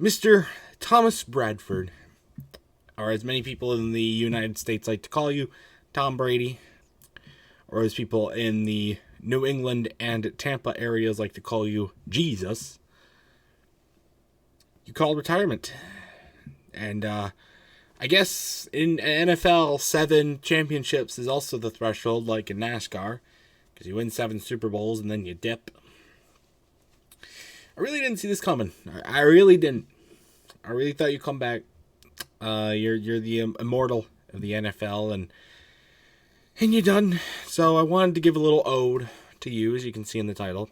Mr. Thomas Bradford, or as many people in the United States like to call you, Tom Brady, or as people in the New England and Tampa areas like to call you, Jesus, you called retirement. And I guess in NFL, 7 championships is also the threshold, like in NASCAR, because you win 7 Super Bowls and then you dip. I really didn't see this coming. I really didn't. I really thought you'd come back. You're the immortal of the NFL, and you're done. So I wanted to give a little ode to you, as you can see in the title.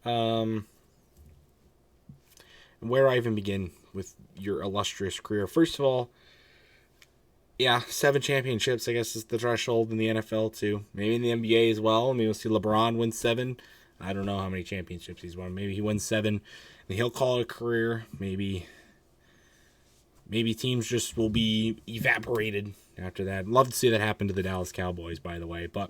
Where I even begin with your illustrious career. First of all, yeah, 7 championships, I guess, is the threshold in the NFL, too. Maybe in the NBA as well. Maybe we'll see LeBron win 7. I don't know how many championships he's won. Maybe he wins 7, and he'll call it a career. Maybe teams just will be evaporated after that. I'd love to see that happen to the Dallas Cowboys, by the way. But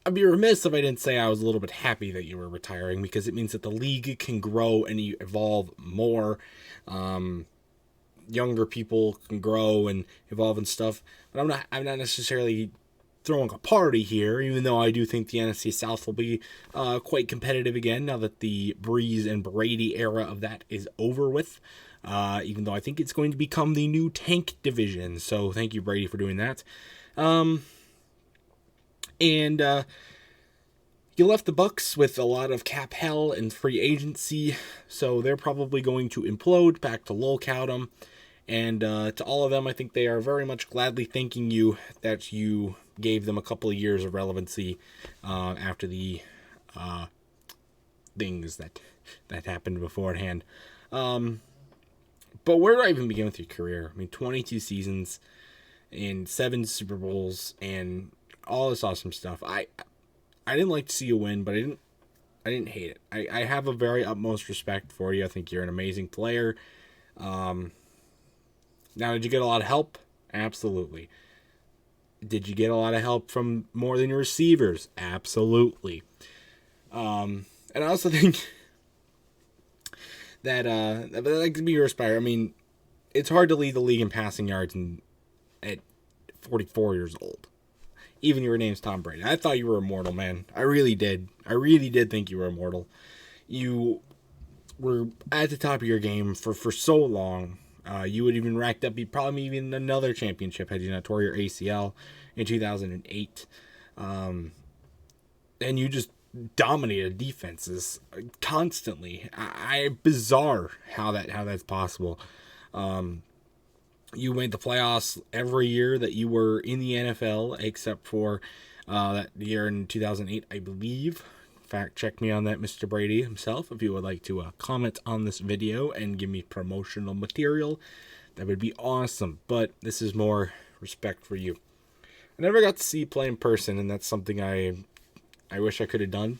I'd be remiss if I didn't say I was a little bit happy that you were retiring, because it means that the league can grow and evolve more. Younger people can grow and evolve and stuff. But I'm not necessarily throwing a party here, even though I do think the NFC South will be quite competitive again now that the Breeze and Brady era of that is over with. Even though I think it's going to become the new tank division. So thank you, Brady, for doing that. And you left the Bucks with a lot of cap hell and free agency, so they're probably going to implode back to lolcow. And to all of them, I think they are very much gladly thanking you that you gave them a couple of years of relevancy after the things that happened beforehand. But where do I even begin with your career? I mean, 22 seasons and 7 Super Bowls and all this awesome stuff. I didn't like to see you win, but I didn't hate it. I have a very utmost respect for you. I think you're an amazing player. Now, did you get a lot of help? Absolutely. Did you get a lot of help from more than your receivers? Absolutely. And I also think that could be your aspire. I mean, it's hard to lead the league in passing yards at 44 years old. Even your name's Tom Brady. I thought you were immortal, man. I really did. I really did think you were immortal. You were at the top of your game for so long. You would even racked up probably even another championship had you not tore your ACL in 2008. And you just dominated defenses constantly. Bizarre how that's possible. You made the playoffs every year that you were in the NFL, except for that year in 2008, I believe. Fact check me on that, Mr. Brady himself. If you would like to comment on this video and give me promotional material, that would be awesome. But this is more respect for you. I never got to see you play in person, and that's something I wish I could have done.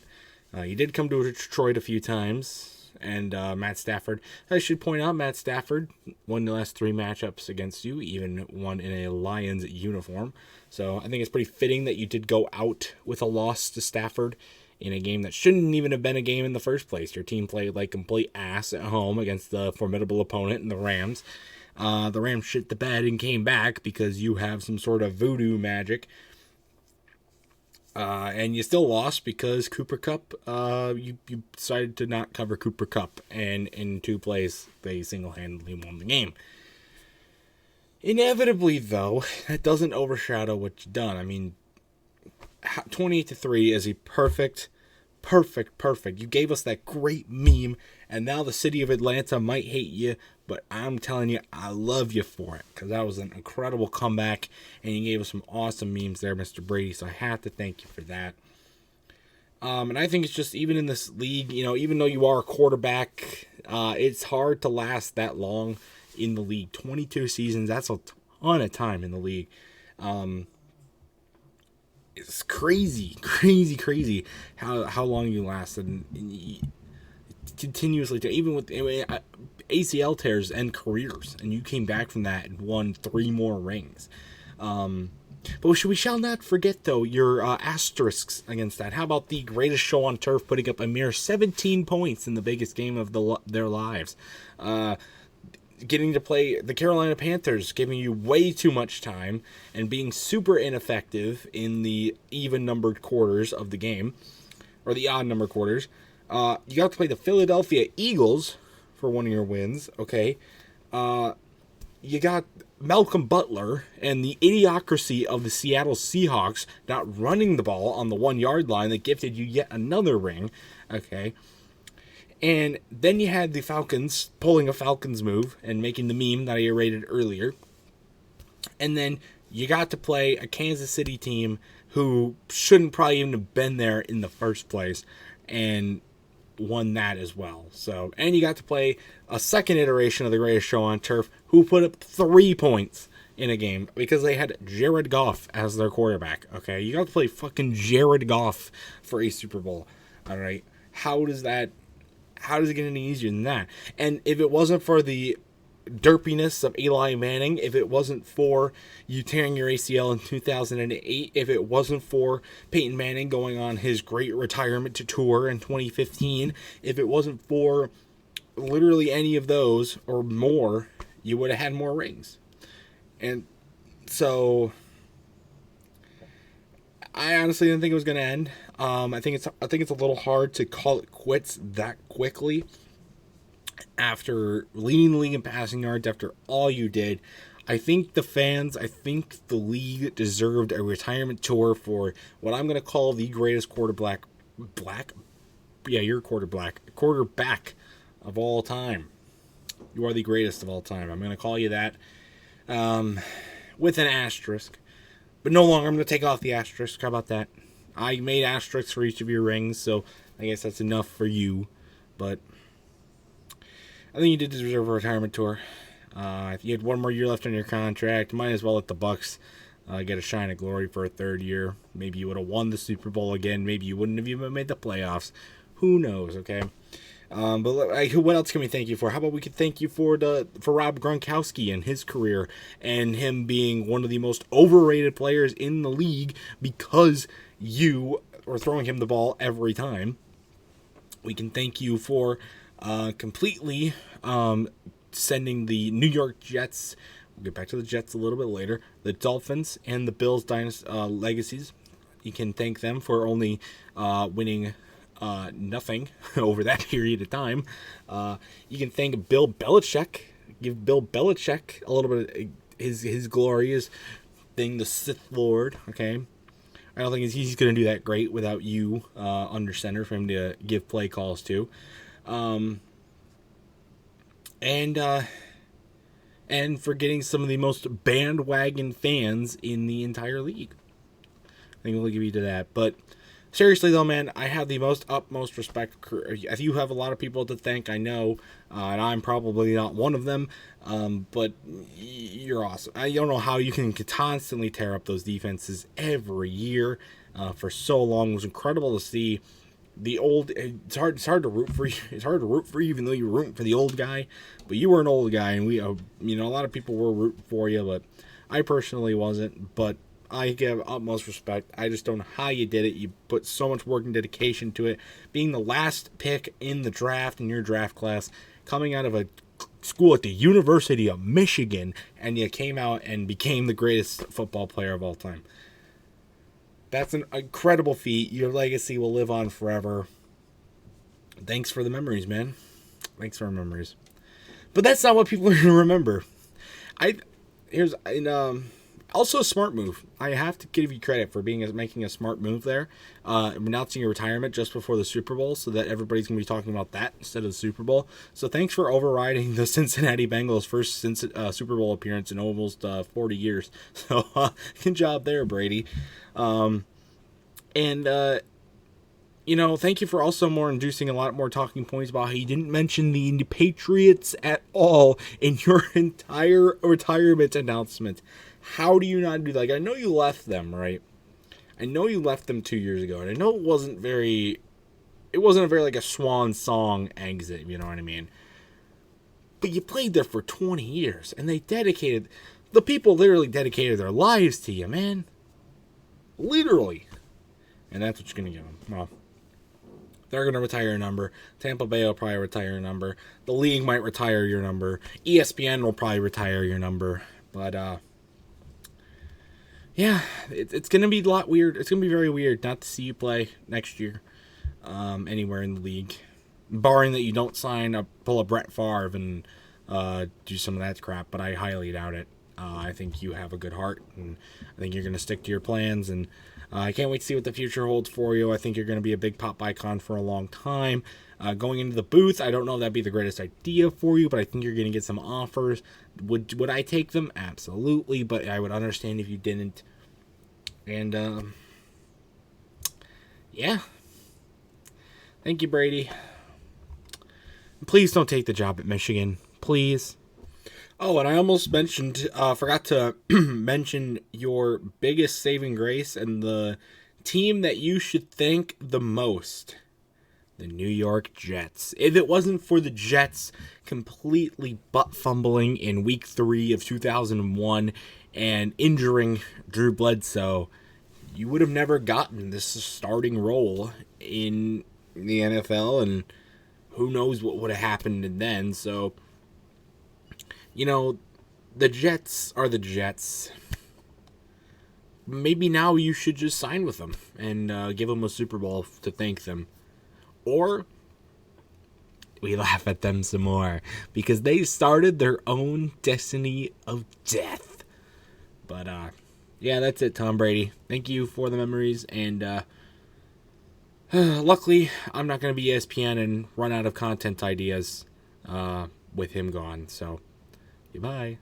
You did come to Detroit a few times, and Matt Stafford. I should point out, Matt Stafford won the last 3 matchups against you, even one in a Lions uniform. So I think it's pretty fitting that you did go out with a loss to Stafford in a game that shouldn't even have been a game in the first place. Your team played like complete ass at home against the formidable opponent in the Rams. The Rams shit the bed and came back because you have some sort of voodoo magic. And you still lost because Cooper Kupp, you decided to not cover Cooper Kupp. And in 2 plays, they single-handedly won the game. Inevitably, though, that doesn't overshadow what you've done. I mean, 28-3 is a perfect. You gave us that great meme, and now the city of Atlanta might hate you, but I'm telling you, I love you for it, because that was an incredible comeback, and you gave us some awesome memes there, Mr. Brady, so I have to thank you for that. And I think it's just, even in this league, even though you are a quarterback, it's hard to last that long in the league. 22 seasons, that's a ton of time in the league. It's crazy how long you lasted, and continuously, even with ACL tears and careers, and you came back from that and won 3 more rings. But we shall not forget, though, your asterisks against that. How about the greatest show on turf putting up a mere 17 points in the biggest game of their lives? Getting to play the Carolina Panthers, giving you way too much time and being super ineffective in the even-numbered quarters of the game, or the odd-numbered quarters. You got to play the Philadelphia Eagles for one of your wins, okay? You got Malcolm Butler and the idiocracy of the Seattle Seahawks not running the ball on the 1-yard line that gifted you yet another ring, okay? And then you had the Falcons pulling a Falcons move and making the meme that I rated earlier. And then you got to play a Kansas City team who shouldn't probably even have been there in the first place and won that as well. So, and you got to play a second iteration of the greatest show on turf who put up 3 points in a game because they had Jared Goff as their quarterback. Okay, you got to play fucking Jared Goff for a Super Bowl. All right, how does it get any easier than that? And if it wasn't for the derpiness of Eli Manning, if it wasn't for you tearing your ACL in 2008, if it wasn't for Peyton Manning going on his great retirement tour in 2015, if it wasn't for literally any of those or more, you would have had more rings. And so I honestly didn't think it was going to end. I think it's a little hard to call it quits that quickly after leading the league in passing yards, after all you did. I think the fans, I think the league deserved a retirement tour for what I'm going to call the greatest quarterback of all time. You are the greatest of all time. I'm going to call you that with an asterisk. But no longer, I'm going to take off the asterisk. How about that? I made asterisks for each of your rings, so I guess that's enough for you. But I think you did deserve a retirement tour. If you had one more year left on your contract, might as well let the Bucs get a shine of glory for a third year. Maybe you would have won the Super Bowl again. Maybe you wouldn't have even made the playoffs. Who knows, okay? But what else can we thank you for? How about we could thank you for Rob Gronkowski and his career and him being one of the most overrated players in the league because you were throwing him the ball every time. We can thank you for completely sending the New York Jets, we'll get back to the Jets a little bit later, the Dolphins and the Bills legacies. You can thank them for only winning nothing over that period of time. You can thank Bill Belichick. Give Bill Belichick a little bit of his glorious thing, the Sith Lord. Okay, I don't think he's going to do that great without you under center for him to give play calls to, and for getting some of the most bandwagon fans in the entire league. I think we'll give you to that, but. Seriously, though, man, I have the utmost respect. You have a lot of people to thank, I know, and I'm probably not one of them, but you're awesome. I don't know how you can constantly tear up those defenses every year for so long. It was incredible to see the old. It's hard to root for you. It's hard to root for you, even though you're rooting for the old guy. But you were an old guy, and we, a lot of people were rooting for you, but I personally wasn't. But I give utmost respect. I just don't know how you did it. You put so much work and dedication to it. Being the last pick in the draft, in your draft class, coming out of a school at the University of Michigan, and you came out and became the greatest football player of all time. That's an incredible feat. Your legacy will live on forever. Thanks for the memories, man. Thanks for the memories. But that's not what people are going to remember. Also a smart move. I have to give you credit for making a smart move there, announcing your retirement just before the Super Bowl, so that everybody's going to be talking about that instead of the Super Bowl. So thanks for overriding the Cincinnati Bengals' first Super Bowl appearance in almost 40 years. So good job there, Brady. Thank you for also inducing a lot more talking points about how you didn't mention the Patriots at all in your entire retirement announcement. How do you not do that? Like, I know you left them, right? I know you left them 2 years ago, and I know it wasn't a very like a swan song exit, you know what I mean? But you played there for 20 years, and they dedicated The people literally dedicated their lives to you, man. Literally. And that's what you're going to give them. Well, they're going to retire your number. Tampa Bay will probably retire your number. The league might retire your number. ESPN will probably retire your number. But, yeah, it's going to be a lot weird. It's going to be very weird not to see you play next year anywhere in the league. Barring that you don't pull a Brett Favre and do some of that crap. But I highly doubt it. I think you have a good heart, and I think you're going to stick to your plans, and I can't wait to see what the future holds for you. I think you're going to be a big pop icon for a long time. Going into the booth, I don't know if that'd be the greatest idea for you, but I think you're going to get some offers. Would I take them? Absolutely, but I would understand if you didn't. And, yeah. Thank you, Brady. Please don't take the job at Michigan. Please. Oh, and I almost forgot to mention your biggest saving grace and the team that you should thank the most. The New York Jets. If it wasn't for the Jets completely butt fumbling in week 3 of 2001 and injuring Drew Bledsoe, you would have never gotten this starting role in the NFL, and who knows what would have happened then. So, you know, the Jets are the Jets. Maybe now you should just sign with them and give them a Super Bowl to thank them. Or we laugh at them some more because they started their own destiny of death. But, yeah, that's it, Tom Brady. Thank you for the memories. And luckily, I'm not going to be ESPN and run out of content ideas with him gone. So, goodbye.